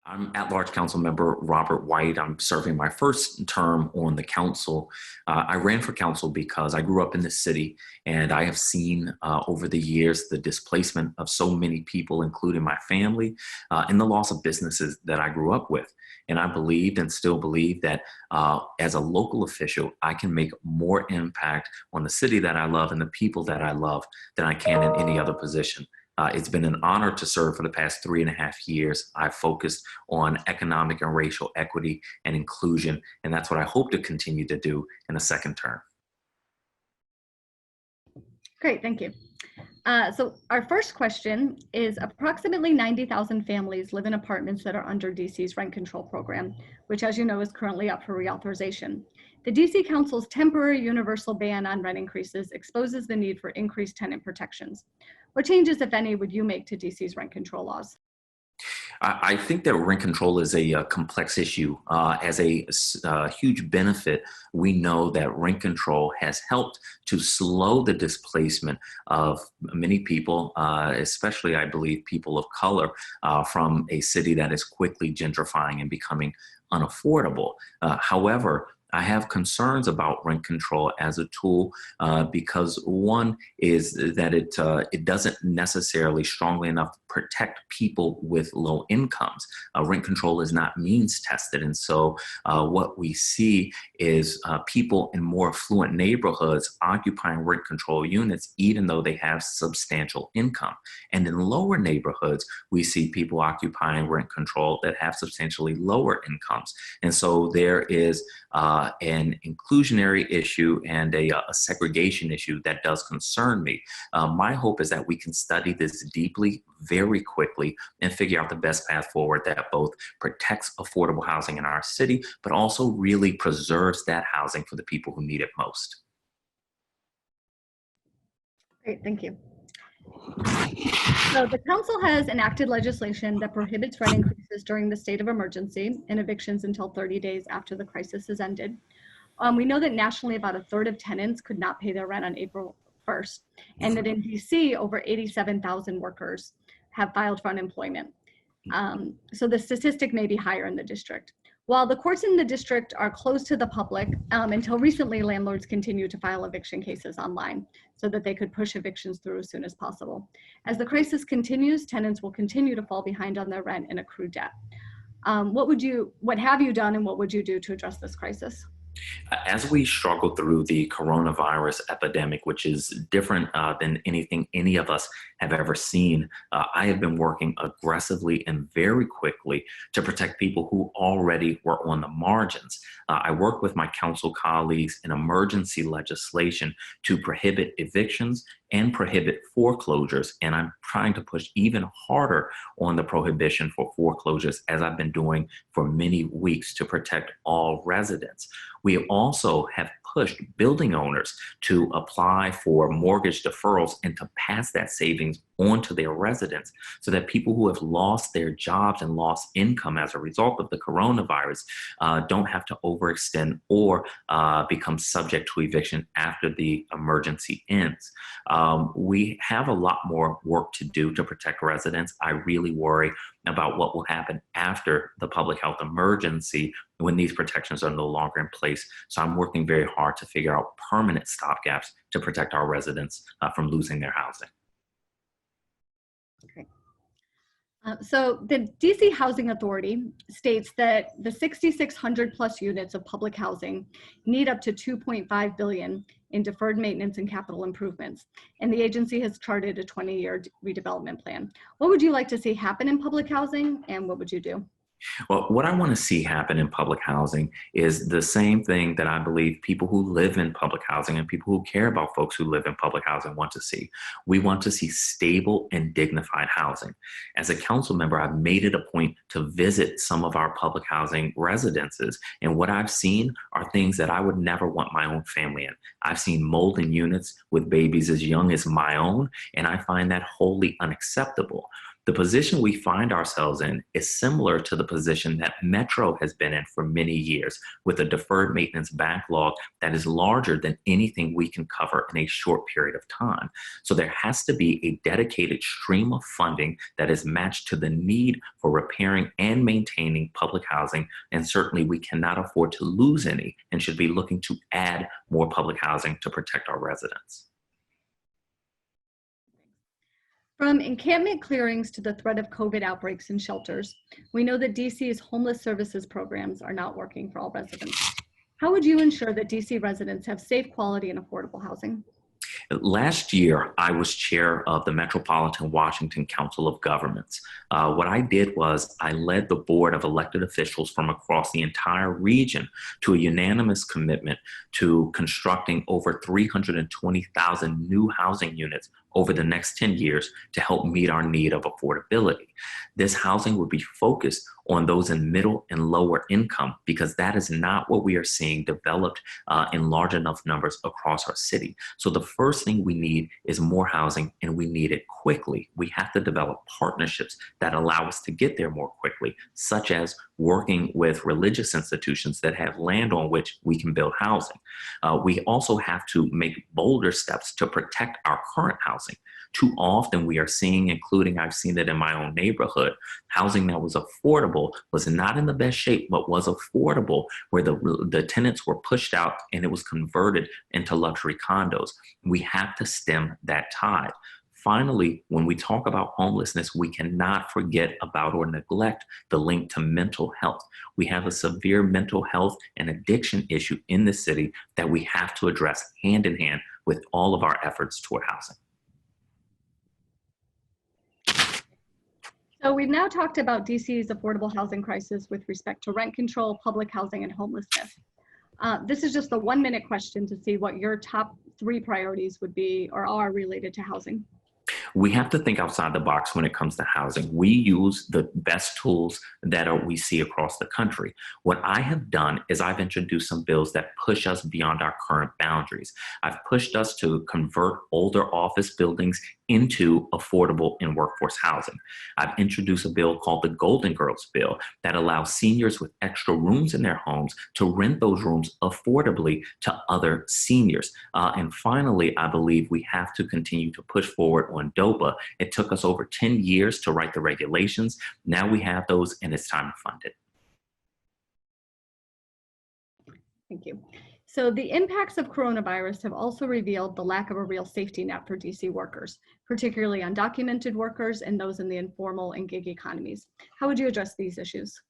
I'm at-large council member Robert White. I'm serving my first term on the council. I ran for council because I grew up in the city, and I have seen over the years the displacement of so many people, including my family, and the loss of businesses that I grew up with. And I believed and still believe that as a local official, I can make more impact on the city that I love and the people that I love than I can in any other position. It's been an honor to serve for the past 3.5 years. I've focused on economic and racial equity and inclusion, and that's what I hope to continue to do in a second term. Great, thank you. So our first question is approximately 90,000 families live in apartments that are under DC's rent control program, which, as you know, is currently up for reauthorization. The DC Council's temporary universal ban on rent increases exposes the need for increased tenant protections. What changes, if any, would you make to DC's rent control laws? I think that rent control is a complex issue. As a huge benefit, we know that rent control has helped to slow the displacement of many people, especially, I believe, people of color from a city that is quickly gentrifying and becoming unaffordable. However, I have concerns about rent control as a tool because one is that it doesn't necessarily strongly enough protect people with low incomes. Rent control is not means tested. And so what we see is people in more affluent neighborhoods occupying rent control units, even though they have substantial income. And in lower neighborhoods, we see people occupying rent control that have substantially lower incomes. And so there is an inclusionary issue and a segregation issue that does concern me. My hope is that we can study this deeply, very quickly, and figure out the best path forward that both protects affordable housing in our city, but also really preserves that housing for the people who need it most. Great, thank you. So the council has enacted legislation that prohibits rent increases during the state of emergency and evictions until 30 days after the crisis has ended. We know that nationally about 1/3 of tenants could not pay their rent on April 1st, and that in DC over 87,000 workers have filed for unemployment. So the statistic may be higher in the district. While the courts in the district are closed to the public, until recently, landlords continue to file eviction cases online so that they could push evictions through as soon as possible. As the crisis continues, tenants will continue to fall behind on their rent and accrue debt. What have you done and what would you do to address this crisis? As we struggle through the coronavirus epidemic, which is different than anything any of us have ever seen, I have been working aggressively and very quickly to protect people who already were on the margins. I work with my council colleagues in emergency legislation to prohibit evictions and prohibit foreclosures. And I'm trying to push even harder on the prohibition for foreclosures, as I've been doing for many weeks, to protect all residents. We also have pushed building owners to apply for mortgage deferrals and to pass that savings on to their residents so that people who have lost their jobs and lost income as a result of the coronavirus don't have to overextend or become subject to eviction after the emergency ends. We have a lot more work to do to protect residents. I really worry about what will happen after the public health emergency when these protections are no longer in place. So I'm working very hard to figure out permanent stopgaps to protect our residents from losing their housing. Okay. So the DC Housing Authority states that the 6,600 plus units of public housing need up to $2.5 billion in deferred maintenance and capital improvements. And the agency has charted a 20-year redevelopment plan. What would you like to see happen in public housing, and what would you do? Well, what I want to see happen in public housing is the same thing that I believe people who live in public housing and people who care about folks who live in public housing want to see. We want to see stable and dignified housing. As a council member, I've made it a point to visit some of our public housing residences. And what I've seen are things that I would never want my own family in. I've seen mold in units with babies as young as my own, and I find that wholly unacceptable. The position we find ourselves in is similar to the position that Metro has been in for many years, with a deferred maintenance backlog that is larger than anything we can cover in a short period of time. So there has to be a dedicated stream of funding that is matched to the need for repairing and maintaining public housing, and certainly we cannot afford to lose any and should be looking to add more public housing to protect our residents. From encampment clearings to the threat of COVID outbreaks in shelters, we know that DC's homeless services programs are not working for all residents. How would you ensure that DC residents have safe, quality, and affordable housing? Last year, I was chair of the Metropolitan Washington Council of Governments. What I did was I led the board of elected officials from across the entire region to a unanimous commitment to constructing over 320,000 new housing units over the next 10 years to help meet our need of affordability. This housing would be focused on those in middle and lower income, because that is not what we are seeing developed in large enough numbers across our city. So the first thing we need is more housing, and we need it quickly. We have to develop partnerships that allow us to get there more quickly, such as working with religious institutions that have land on which we can build housing. We also have to make bolder steps to protect our current housing. Too often we are seeing, including I've seen it in my own neighborhood, housing that was affordable was not in the best shape, but was affordable, where the tenants were pushed out and it was converted into luxury condos. We have to stem that tide. Finally, when we talk about homelessness, we cannot forget about or neglect the link to mental health. We have a severe mental health and addiction issue in the city that we have to address hand in hand with all of our efforts toward housing. So we've now talked about DC's affordable housing crisis with respect to rent control, public housing, and homelessness. This is just a 1-minute question to see what your top 3 priorities would be or are related to housing. We have to think outside the box when it comes to housing. We use the best tools that we see across the country. What I have done is I've introduced some bills that push us beyond our current boundaries. I've pushed us to convert older office buildings into affordable and workforce housing. I've introduced a bill called the Golden Girls Bill that allows seniors with extra rooms in their homes to rent those rooms affordably to other seniors. And finally, I believe we have to continue to push forward on DOPA. It took us over 10 years to write the regulations. Now we have those, and it's time to fund it. Thank you. So the impacts of coronavirus have also revealed the lack of a real safety net for DC workers, particularly undocumented workers and those in the informal and gig economies. How would you address these issues?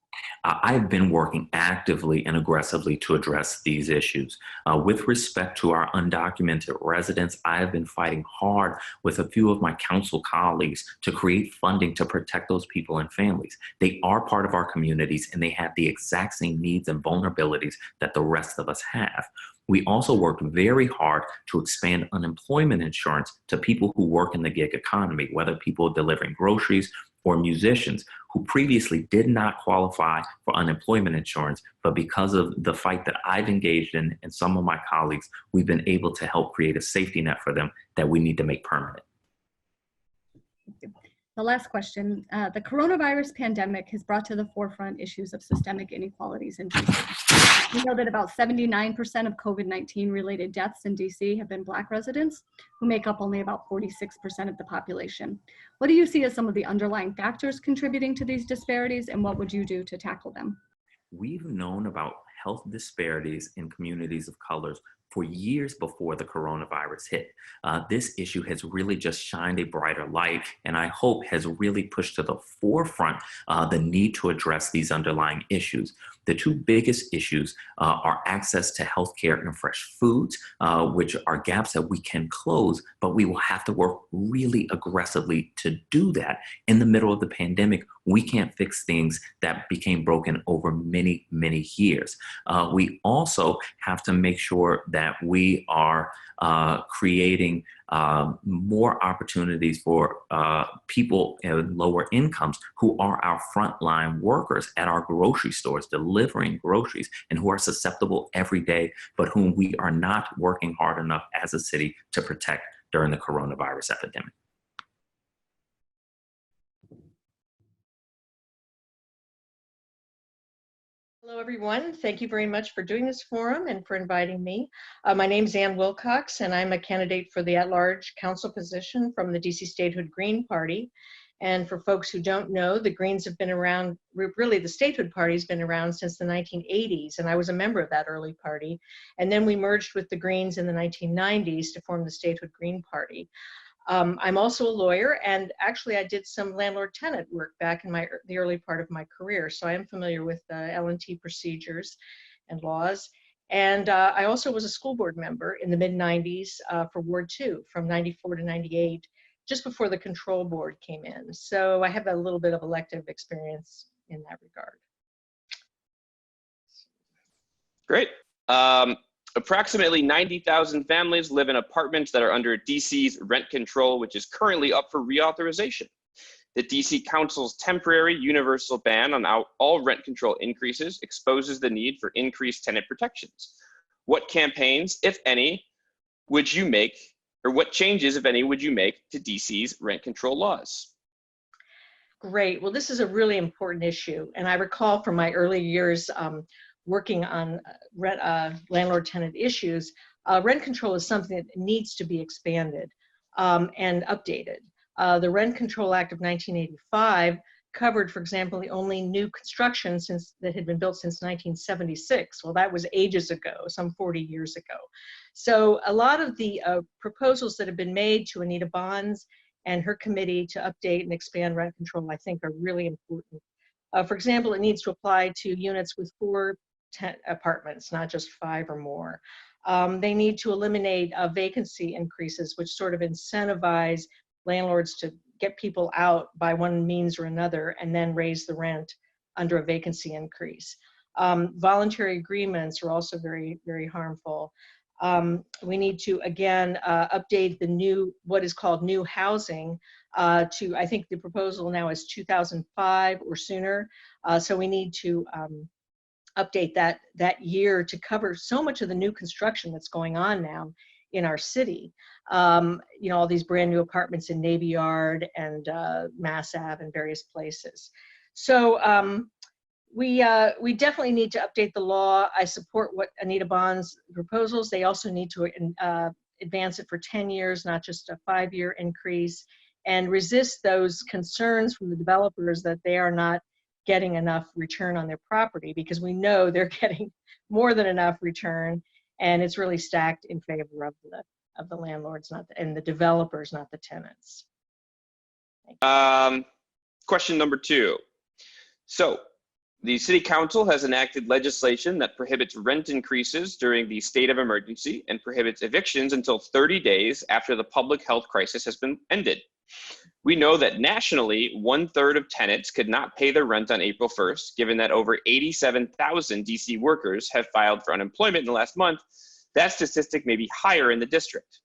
I've been working actively and aggressively to address these issues. With respect to our undocumented residents, I have been fighting hard with a few of my council colleagues to create funding to protect those people and families. They are part of our communities, and they have the exact same needs and vulnerabilities that the rest of us have. We also worked very hard to expand unemployment insurance to people who work in the gig economy, whether people delivering groceries or musicians who previously did not qualify for unemployment insurance, but because of the fight that I've engaged in and some of my colleagues, we've been able to help create a safety net for them that we need to make permanent. The last question, the coronavirus pandemic has brought to the forefront issues of systemic inequalities in DC. We know that about 79% of COVID-19 related deaths in DC have been Black residents, who make up only about 46% of the population. What do you see as some of the underlying factors contributing to these disparities, and what would you do to tackle them? We've known about health disparities in communities of colors for years before the coronavirus hit. This issue has really just shined a brighter light, and I hope has really pushed to the forefront the need to address these underlying issues. The two biggest issues are access to healthcare and fresh foods, which are gaps that we can close, but we will have to work really aggressively to do that. In the middle of the pandemic, we can't fix things that became broken over many, many years. We also have to make sure that we are creating more opportunities for people in lower incomes who are our frontline workers at our grocery stores, delivering groceries, and who are susceptible every day, but whom we are not working hard enough as a city to protect during the coronavirus epidemic. Hello, everyone. Thank you very much for doing this forum and for inviting me. My name is Ann Wilcox, and I'm a candidate for the at-large council position from the DC Statehood Green Party. And for folks who don't know, the Greens have been around, really the Statehood Party has been around since the 1980s, and I was a member of that early party. And then we merged with the Greens in the 1990s to form the Statehood Green Party. I'm also a lawyer, and actually I did some landlord-tenant work back in the early part of my career, so I am familiar with L&T procedures and laws. And I also was a school board member in the mid-90s for Ward 2 from 94 to 98, just before the control board came in. So I have a little bit of elective experience in that regard. Great. Approximately 90,000 families live in apartments that are under DC's rent control, which is currently up for reauthorization. The DC Council's temporary universal ban on all rent control increases exposes the need for increased tenant protections. What campaigns, if any, would you make, or what changes, if any, would you make to DC's rent control laws? Great. Well, this is a really important issue. And I recall from my early years working on landlord-tenant issues, rent control is something that needs to be expanded and updated. The Rent Control Act of 1985 covered, for example, the only new construction that had been built since 1976. Well, that was ages ago, some 40 years ago. So a lot of the proposals that have been made to Anita Bonds and her committee to update and expand rent control, I think, are really important. For example, it needs to apply to units with 4 apartments, not just 5 or more. They need to eliminate vacancy increases, which sort of incentivize landlords to get people out by one means or another and then raise the rent under a vacancy increase. Voluntary agreements are also very, very harmful. We need to, again, update the what is called new housing to, I think the proposal now is 2005 or sooner. So we need to update that year to cover so much of the new construction that's going on now in our city. You know, all these brand new apartments in Navy Yard and Mass Ave and various places. So we definitely need to update the law. I support what Anita Bonds' proposals. They also need to advance it for 10 years, not just a 5-year increase, and resist those concerns from the developers that they are not getting enough return on their property, because we know they're getting more than enough return, and it's really stacked in favor of the landlords, and the developers, not the tenants. Question number 2. So the City Council has enacted legislation that prohibits rent increases during the state of emergency and prohibits evictions until 30 days after the public health crisis has been ended. We know that nationally, 1/3 of tenants could not pay their rent on April 1st, given that over 87,000 DC workers have filed for unemployment in the last month. That statistic may be higher in the district.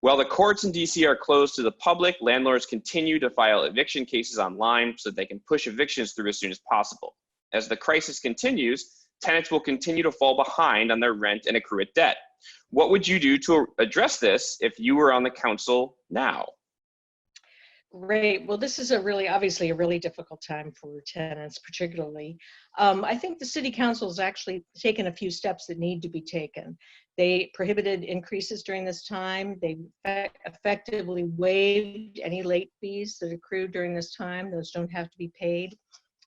While the courts in DC are closed to the public, landlords continue to file eviction cases online so that they can push evictions through as soon as possible. As the crisis continues, tenants will continue to fall behind on their rent and accrue debt. What would you do to address this if you were on the council now? Great. Well, this is obviously a really difficult time for tenants, particularly. I think the City Council has actually taken a few steps that need to be taken. They prohibited increases during this time. They effectively waived any late fees that accrued during this time. Those don't have to be paid.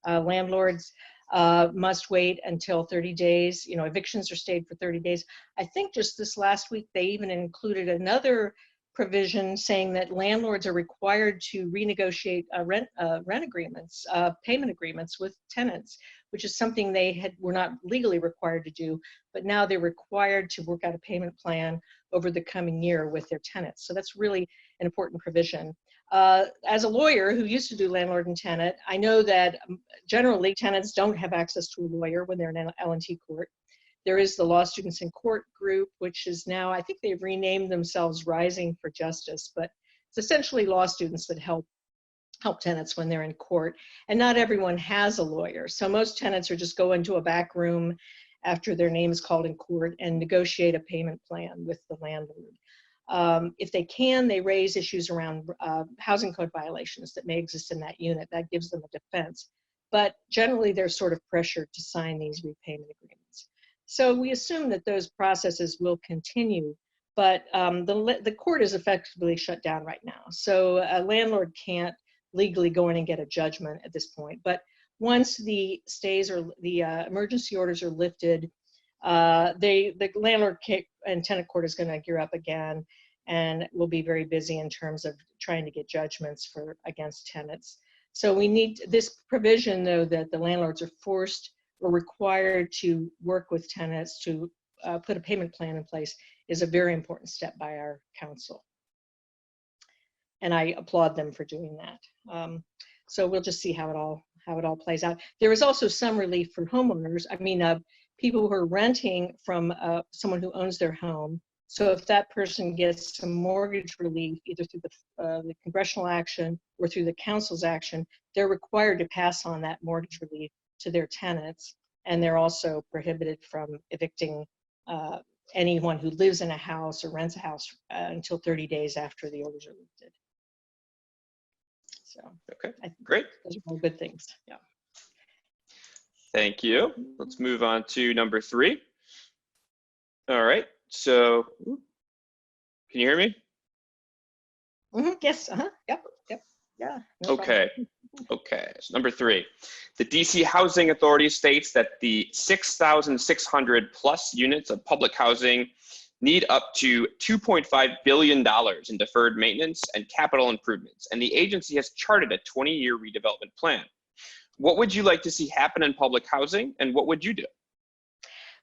Landlords must wait until 30 days. You know, evictions are stayed for 30 days. I think just this last week, they even included another provision saying that landlords are required to renegotiate rent agreements, payment agreements with tenants, which is something they were not legally required to do, but now they're required to work out a payment plan over the coming year with their tenants. So that's really an important provision. As a lawyer who used to do landlord and tenant, I know that generally tenants don't have access to a lawyer when they're in an L&T court. There is the Law Students in Court group, which is now, I think they've renamed themselves Rising for Justice, but it's essentially law students that help tenants when they're in court. And not everyone has a lawyer. So most tenants are just go into a back room after their name is called in court and negotiate a payment plan with the landlord. If they can, they raise issues around housing code violations that may exist in that unit. That gives them a defense. but generally they're sort of pressured to sign these repayment agreements. So we assume that those processes will continue, but the court is effectively shut down right now. So a landlord can't legally go in and get a judgment at this point. But once the stays or the emergency orders are lifted, the landlord and tenant court is going to gear up again, and will be very busy in terms of trying to get judgments against tenants. So we need this provision, though, that the landlords are forced or required to work with tenants to put a payment plan in place, is a very important step by our council. And I applaud them for doing that. So we'll just see how it all plays out. There is also some relief for homeowners. I mean, people who are renting from someone who owns their home. So if that person gets some mortgage relief, either through the congressional action or through the council's action, they're required to pass on that mortgage relief to their tenants. And they're also prohibited from evicting anyone who lives in a house or rents a house until 30 days after the orders are lifted. So, okay, great. Those are all good things. Yeah. Thank you. Let's move on to number 3. All right. So, can you hear me? Yes. Yep. Yeah. No Okay. Okay. So number 3, the DC Housing Authority states that the 6,600 plus units of public housing need up to $2.5 billion in deferred maintenance and capital improvements, and the agency has charted a 20-year redevelopment plan. What would you like to see happen in public housing, and what would you do?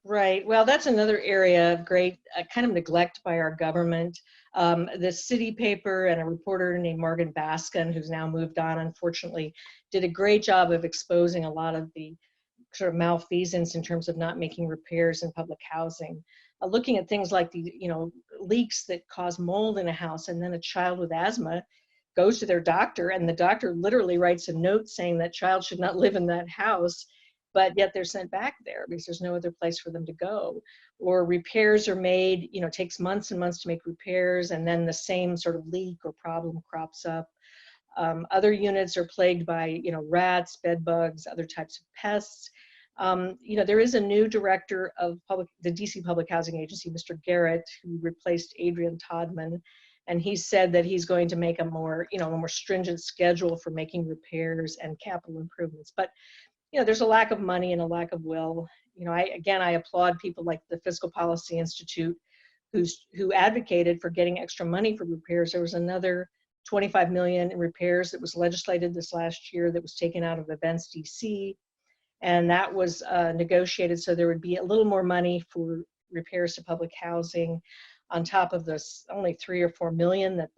Right. Well, that's another area of great kind of neglect by our government. The city paper and a reporter named Morgan Baskin, who's now moved on, unfortunately, did a great job of exposing a lot of the sort of malfeasance in terms of not making repairs in public housing. Looking at things like the leaks that cause mold in a house, and then a child with asthma goes to their doctor, and the doctor literally writes a note saying that child should not live in that house, but yet they're sent back there because there's no other place for them to go. Or repairs are made, takes months and months to make repairs, and then the same sort of leak or problem crops up. Other units are plagued by, rats, bed bugs, other types of pests. There is a new director of the DC Public Housing Agency, Mr. Garrett, who replaced Adrian Todman, and he said that he's going to make a more stringent schedule for making repairs and capital improvements. But there's a lack of money and a lack of will. I applaud people like the Fiscal Policy Institute, who advocated for getting extra money for repairs. There was another $25 million in repairs that was legislated this last year that was taken out of Events DC, and that was negotiated so there would be a little more money for repairs to public housing on top of this only $3 or $4 million that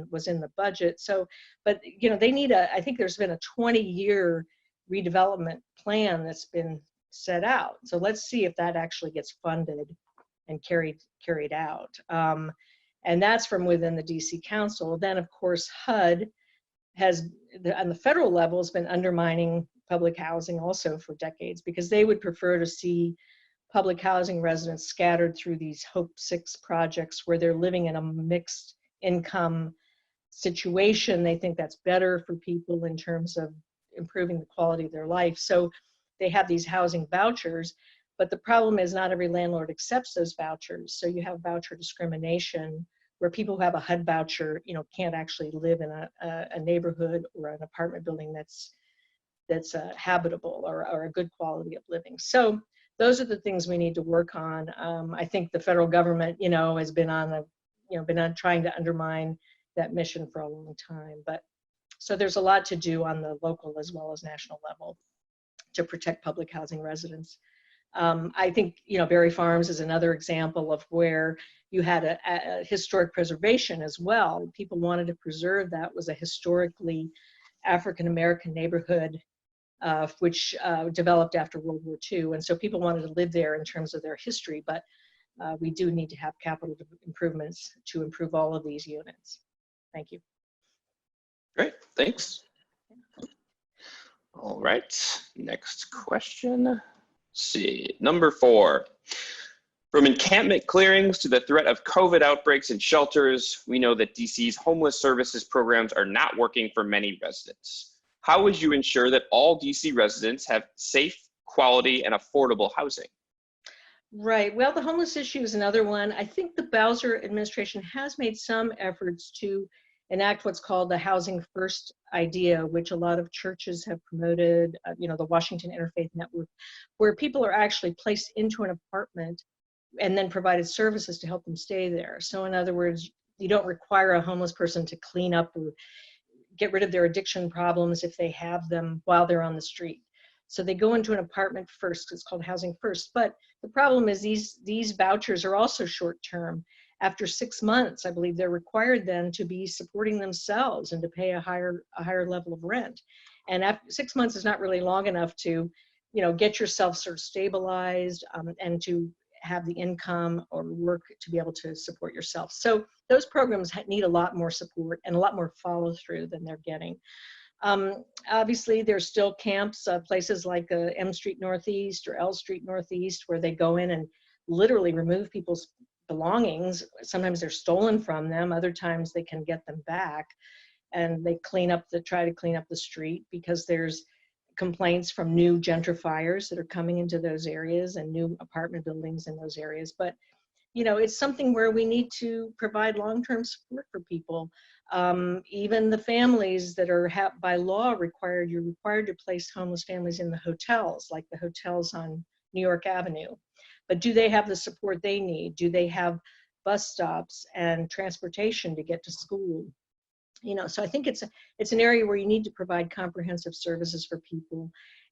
was in the budget. So, but they need I think there's been a 20-year redevelopment plan that's been set out. So let's see if that actually gets funded and carried out. And that's from within the DC Council. Then, of course, HUD has, on the federal level, has been undermining public housing also for decades, because they would prefer to see public housing residents scattered through these Hope 6 projects where they're living in a mixed income situation. They think that's better for people in terms of improving the quality of their life. So they have these housing vouchers, but the problem is not every landlord accepts those vouchers. So you have voucher discrimination where people who have a HUD voucher, can't actually live in a neighborhood or an apartment building that's habitable or a good quality of living. So those are the things we need to work on. I think the federal government, has been on trying to undermine that mission for a long time. But so there's a lot to do on the local as well as national level to protect public housing residents. I think, Berry Farms is another example of where you had a historic preservation as well. People wanted to preserve that. Was a historically African-American neighborhood which developed after World War II. And so people wanted to live there in terms of their history, but we do need to have capital improvements to improve all of these units. Thank you. Great, thanks. All right, next question. Let's see, number 4. From encampment clearings to the threat of COVID outbreaks in shelters, we know that DC's homeless services programs are not working for many residents. How would you ensure that all DC residents have safe, quality, and affordable housing? Right. Well, the homeless issue is another one. I think the Bowser administration has made some efforts to enact what's called the Housing First idea, which a lot of churches have promoted, the Washington Interfaith Network, where people are actually placed into an apartment and then provided services to help them stay there. So in other words, you don't require a homeless person to clean up or get rid of their addiction problems if they have them while they're on the street. So they go into an apartment first. It's called Housing First. But the problem is these vouchers are also short term. After 6 months, I believe they're required then to be supporting themselves and to pay a higher level of rent. And after 6 months is not really long enough to, get yourself sort of stabilized and to have the income or work to be able to support yourself. So those programs need a lot more support and a lot more follow through than they're getting. Obviously, there's still camps, places like M Street Northeast or L Street Northeast, where they go in and literally remove people's belongings. Sometimes they're stolen from them. Other times they can get them back, and they try to clean up the street because there's complaints from new gentrifiers that are coming into those areas and new apartment buildings in those areas. But it's something where we need to provide long-term support for people. Even the families that are by law you're required to place homeless families in the hotels, like the hotels on New York Avenue. But do they have the support they need? Do they have bus stops and transportation to get to school? So I think it's an area where you need to provide comprehensive services for people.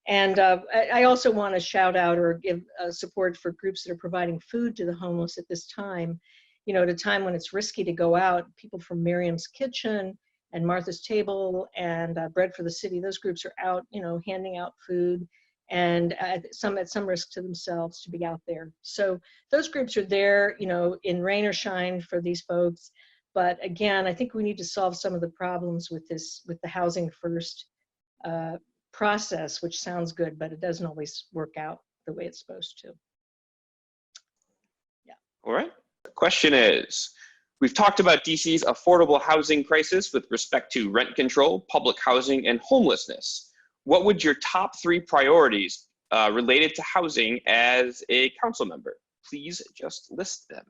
And I also want to shout out or give support for groups that are providing food to the homeless at this time. At a time when it's risky to go out, people from Miriam's Kitchen and Martha's Table and Bread for the City, those groups are out, handing out food and at some risk to themselves to be out there. So those groups are there, in rain or shine for these folks. But again, I think we need to solve some of the problems with the Housing First process, which sounds good, but it doesn't always work out the way it's supposed to. Yeah. All right. The question is, we've talked about DC's affordable housing crisis with respect to rent control, public housing, and homelessness. What would your top 3 priorities related to housing as a council member? Please just list them.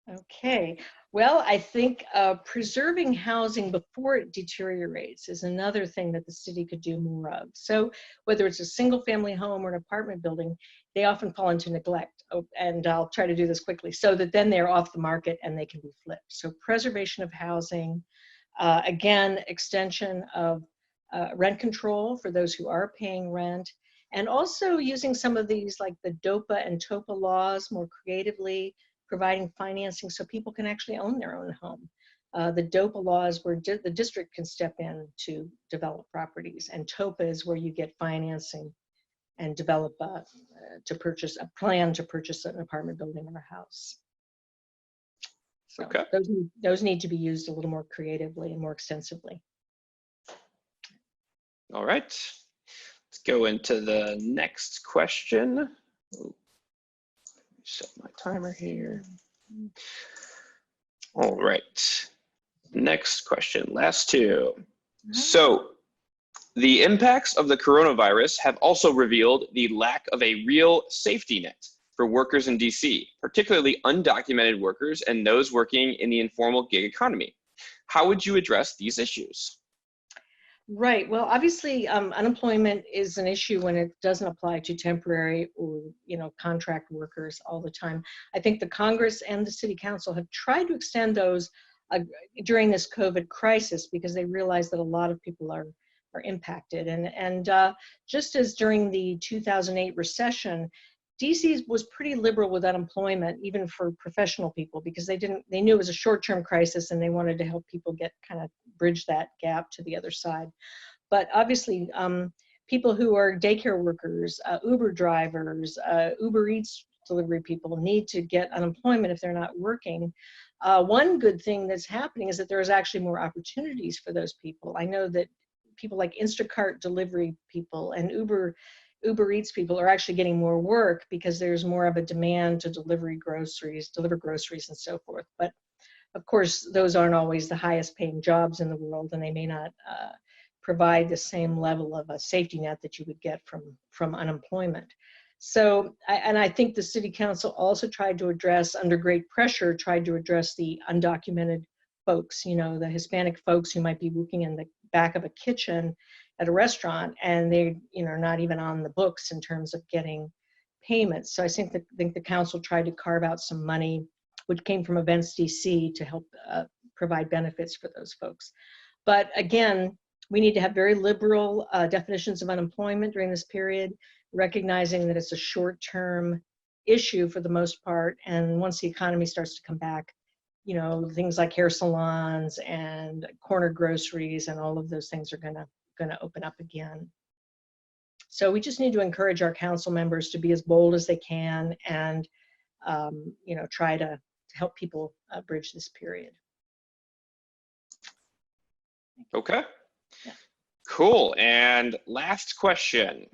Okay, well, I think preserving housing before it deteriorates is another thing that the city could do more of. So whether it's a single family home or an apartment building, they often fall into neglect. Oh, and I'll try to do this quickly so that then they're off the market and they can be flipped. So preservation of housing, again, extension of rent control for those who are paying rent, and also using some of these like the DOPA and TOPA laws more creatively, providing financing so people can actually own their own home. The DOPA law is where the district can step in to develop properties, and TOPA is where you get financing and develop a plan to purchase an apartment building or a house. So okay. Those need to be used a little more creatively and more extensively. All right. Let's go into the next question. Set my timer here. All right. Next question, last 2. So the impacts of the coronavirus have also revealed the lack of a real safety net for workers in DC, particularly undocumented workers and those working in the informal gig economy. How would you address these issues? Right. Well, obviously, unemployment is an issue when it doesn't apply to temporary or contract workers all the time. I think the Congress and the City Council have tried to extend those during this COVID crisis because they realize that a lot of people are impacted. And just as during the 2008 recession, DC was pretty liberal with unemployment, even for professional people, because they knew it was a short-term crisis and they wanted to help people bridge that gap to the other side. But obviously, people who are daycare workers, Uber drivers, Uber Eats delivery people need to get unemployment if they're not working. One good thing that's happening is that there's actually more opportunities for those people. I know that people like Instacart delivery people and Uber Eats people are actually getting more work because there's more of a demand to deliver groceries and so forth. But of course, those aren't always the highest paying jobs in the world, and they may not provide the same level of a safety net that you would get from unemployment. So, I think the city council also tried to address, under great pressure, tried to address the undocumented folks, the Hispanic folks who might be working in the back of a kitchen at a restaurant, and they, are not even on the books in terms of getting payments. So I think the council tried to carve out some money, which came from Events DC, to help provide benefits for those folks. But again, we need to have very liberal definitions of unemployment during this period, recognizing that it's a short-term issue for the most part. And once the economy starts to come back, things like hair salons and corner groceries and all of those things are gonna open up again. So we just need to encourage our council members to be as bold as they can and, try to help people bridge this period. Okay. Yeah. Cool. And last question.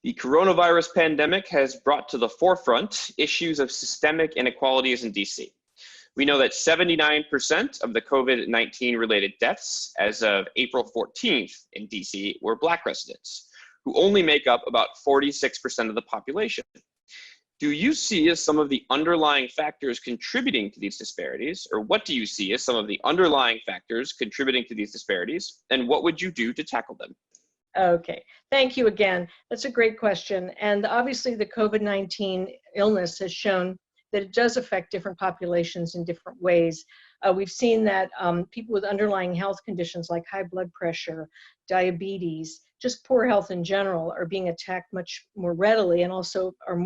The coronavirus pandemic has brought to the forefront issues of systemic inequalities in DC. We know that 79% of the COVID-19 related deaths as of April 14th in DC were Black residents, who only make up about 46% of the population. Do you see as some of the underlying factors contributing to these disparities, or what do you see as some of the underlying factors contributing to these disparities, and what would you do to tackle them? Okay, thank you again. That's a great question. And obviously the COVID-19 illness has shown that it does affect different populations in different ways. We've seen that people with underlying health conditions like high blood pressure, diabetes, just poor health in general, are being attacked much more readily, and also are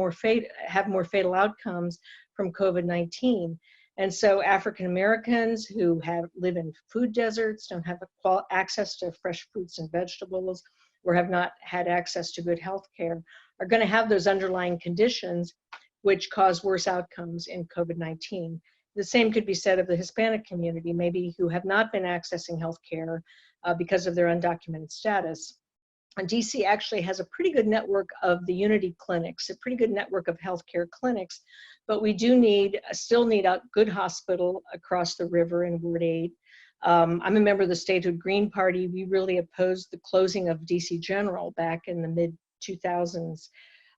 have more fatal outcomes from COVID-19. And so African Americans who live in food deserts, don't have access to fresh fruits and vegetables, or have not had access to good health care, are going to have those underlying conditions which cause worse outcomes in COVID-19. The same could be said of the Hispanic community, maybe who have not been accessing health care because of their undocumented status. And DC actually has a pretty good network of the Unity clinics, a pretty good network of healthcare clinics, but we do still need a good hospital across the river in Ward 8. I'm a member of the Statehood Green Party. We really opposed the closing of DC General back in the mid-2000s.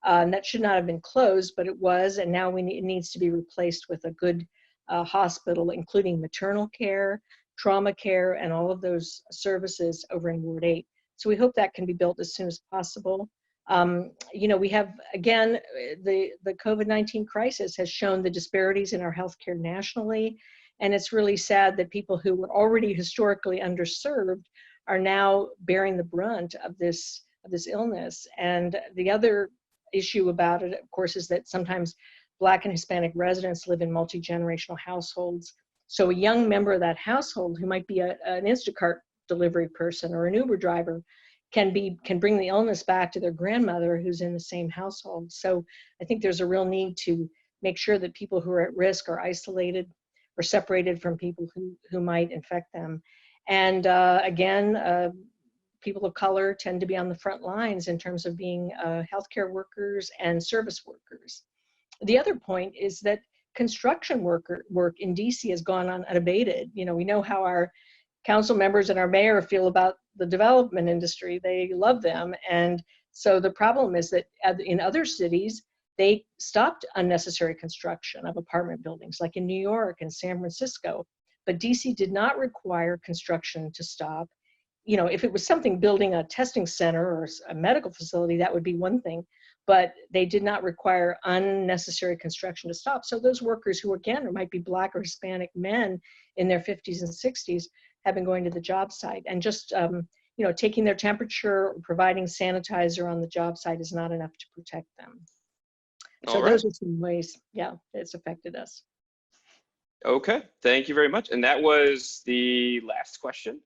And that should not have been closed, but it was, and now it needs to be replaced with a good hospital, including maternal care, trauma care, and all of those services over in Ward 8. So we hope that can be built as soon as possible. We have, again, the COVID-19 crisis has shown the disparities in our healthcare nationally, and it's really sad that people who were already historically underserved are now bearing the brunt of this illness. And the other issue about it, of course, is that sometimes Black and Hispanic residents live in multi-generational households. So a young member of that household who might be an Instacart delivery person or an Uber driver can bring the illness back to their grandmother who's in the same household. So I think there's a real need to make sure that people who are at risk are isolated or separated from people who might infect them. And again, people of color tend to be on the front lines in terms of being healthcare workers and service workers. The other point is that construction work in DC has gone on unabated. We know how our council members and our mayor feel about the development industry. They love them. And so the problem is that in other cities, they stopped unnecessary construction of apartment buildings, like in New York and San Francisco. But DC did not require construction to stop. If it was something building a testing center or a medical facility, that would be one thing. But they did not require unnecessary construction to stop. So those workers who, again, might be Black or Hispanic men in their 50s and 60s, have been going to the job site, and just taking their temperature or providing sanitizer on the job site is not enough to protect them. So those are some ways, it's affected us. Okay, thank you very much. And that was the last question.